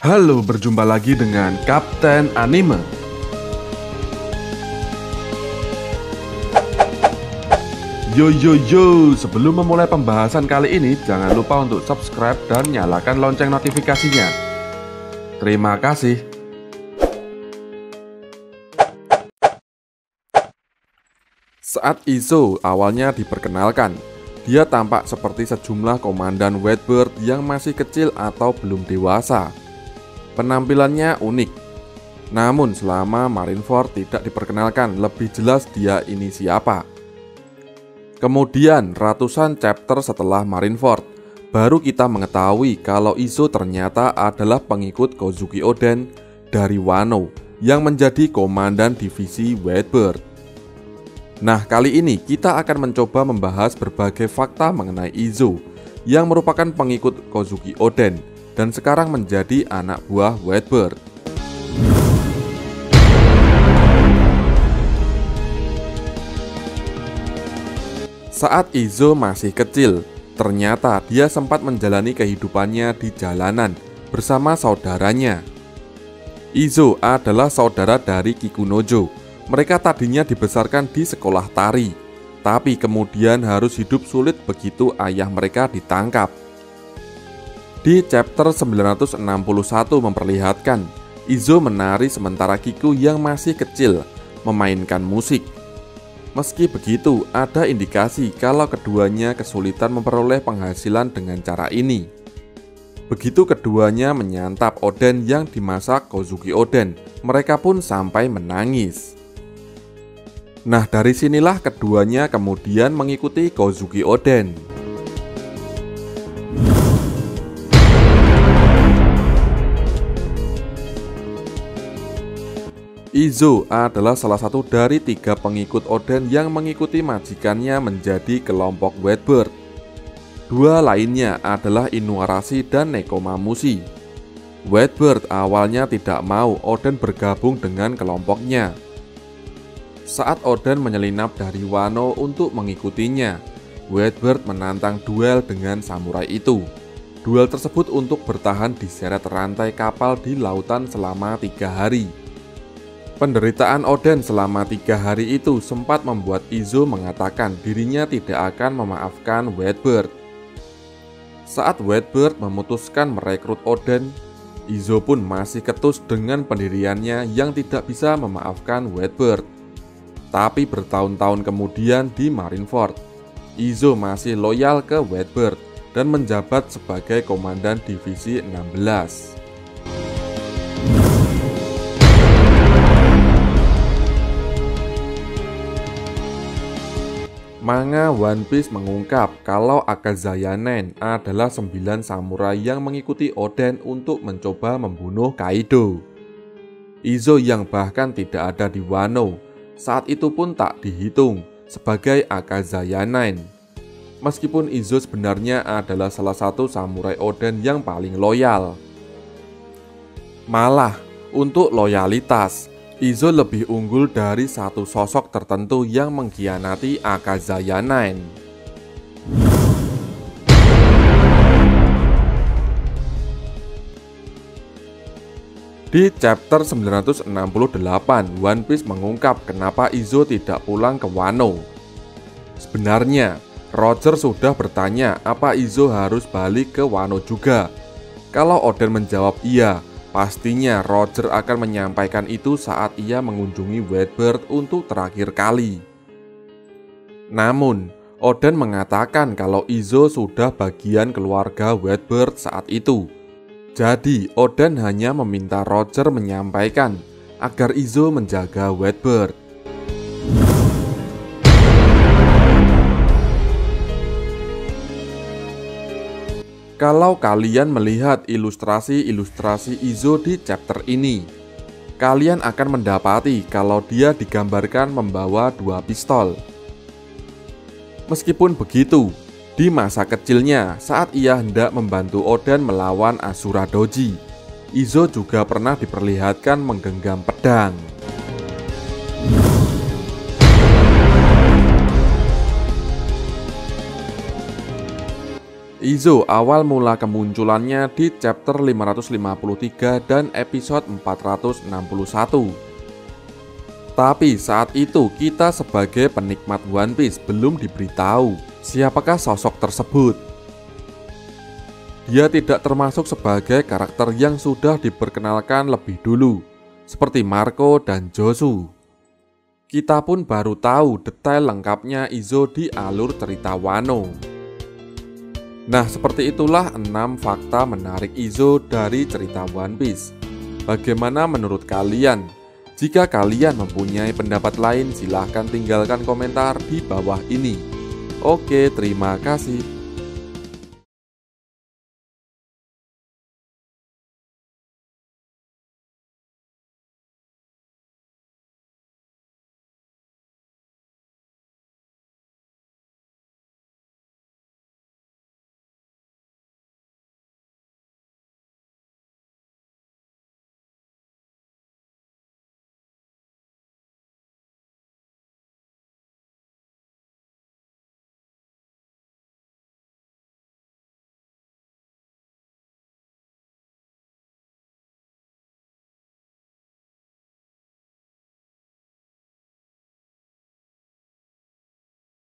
Halo, berjumpa lagi dengan Kapten Anime. Yo, sebelum memulai pembahasan kali ini, jangan lupa untuk subscribe dan nyalakan lonceng notifikasinya. Terima kasih. Saat Izo awalnya diperkenalkan, dia tampak seperti sejumlah komandan Whitebird yang masih kecil atau belum dewasa. Penampilannya unik. Namun selama Marineford tidak diperkenalkan lebih jelas dia ini siapa. Kemudian ratusan chapter setelah Marineford, baru kita mengetahui kalau Izo ternyata adalah pengikut Kozuki Oden dari Wano yang menjadi komandan divisi Whitebird. Nah, kali ini kita akan mencoba membahas berbagai fakta mengenai Izo yang merupakan pengikut Kozuki Oden dan sekarang menjadi anak buah Whitebird. Saat Izo masih kecil, ternyata dia sempat menjalani kehidupannya di jalanan bersama saudaranya. Izo adalah saudara dari Kikunojo. Mereka tadinya dibesarkan di sekolah tari, tapi kemudian harus hidup sulit begitu ayah mereka ditangkap. Di chapter 961 memperlihatkan Izo menari sementara Kiku yang masih kecil memainkan musik. Meski begitu, ada indikasi kalau keduanya kesulitan memperoleh penghasilan dengan cara ini. Begitu keduanya menyantap oden yang dimasak Kozuki Oden, mereka pun sampai menangis. Nah, dari sinilah keduanya kemudian mengikuti Kozuki Oden. Izo adalah salah satu dari 3 pengikut Oden yang mengikuti majikannya menjadi kelompok Whitebird. 2 lainnya adalah Inuarashi dan Nekomamushi. Whitebird awalnya tidak mau Oden bergabung dengan kelompoknya. Saat Oden menyelinap dari Wano untuk mengikutinya, Whitebird menantang duel dengan samurai itu. Duel tersebut untuk bertahan diseret rantai kapal di lautan selama 3 hari. Penderitaan Oden selama 3 hari itu sempat membuat Izo mengatakan dirinya tidak akan memaafkan Whitebird. Saat Whitebird memutuskan merekrut Oden, Izo pun masih ketus dengan pendiriannya yang tidak bisa memaafkan Whitebird. Tapi bertahun-tahun kemudian di Marineford, Izo masih loyal ke Whitebird dan menjabat sebagai komandan divisi 16. Manga One Piece mengungkap kalau Akazaya 9 adalah 9 samurai yang mengikuti Oden untuk mencoba membunuh Kaido. Izo yang bahkan tidak ada di Wano saat itu pun tak dihitung sebagai Akazaya 9. Meskipun Izo sebenarnya adalah salah satu samurai Oden yang paling loyal. Malah, untuk loyalitas, Izo lebih unggul dari satu sosok tertentu yang mengkhianati Akazaya 9. Di chapter 968, One Piece mengungkap kenapa Izo tidak pulang ke Wano. Sebenarnya, Roger sudah bertanya apa Izo harus balik ke Wano juga. Kalau Oden menjawab iya, pastinya Roger akan menyampaikan itu saat ia mengunjungi Whitebird untuk terakhir kali. Namun, Oden mengatakan kalau Izo sudah bagian keluarga Whitebird saat itu. Jadi, Oden hanya meminta Roger menyampaikan agar Izo menjaga Whitebird. Kalau kalian melihat ilustrasi-ilustrasi Izo di chapter ini, kalian akan mendapati kalau dia digambarkan membawa 2 pistol. Meskipun begitu, di masa kecilnya saat ia hendak membantu Oden melawan Asura Doji, Izo juga pernah diperlihatkan menggenggam pedang. Izo awal mula kemunculannya di chapter 553 dan episode 461. Tapi saat itu kita sebagai penikmat One Piece belum diberitahu siapakah sosok tersebut. Dia tidak termasuk sebagai karakter yang sudah diperkenalkan lebih dulu, seperti Marco dan Josu. Kita pun baru tahu detail lengkapnya Izo di alur cerita Wano. Nah, seperti itulah 6 fakta menarik Izo dari cerita One Piece. Bagaimana menurut kalian? Jika kalian mempunyai pendapat lain, silahkan tinggalkan komentar di bawah ini. Oke, terima kasih.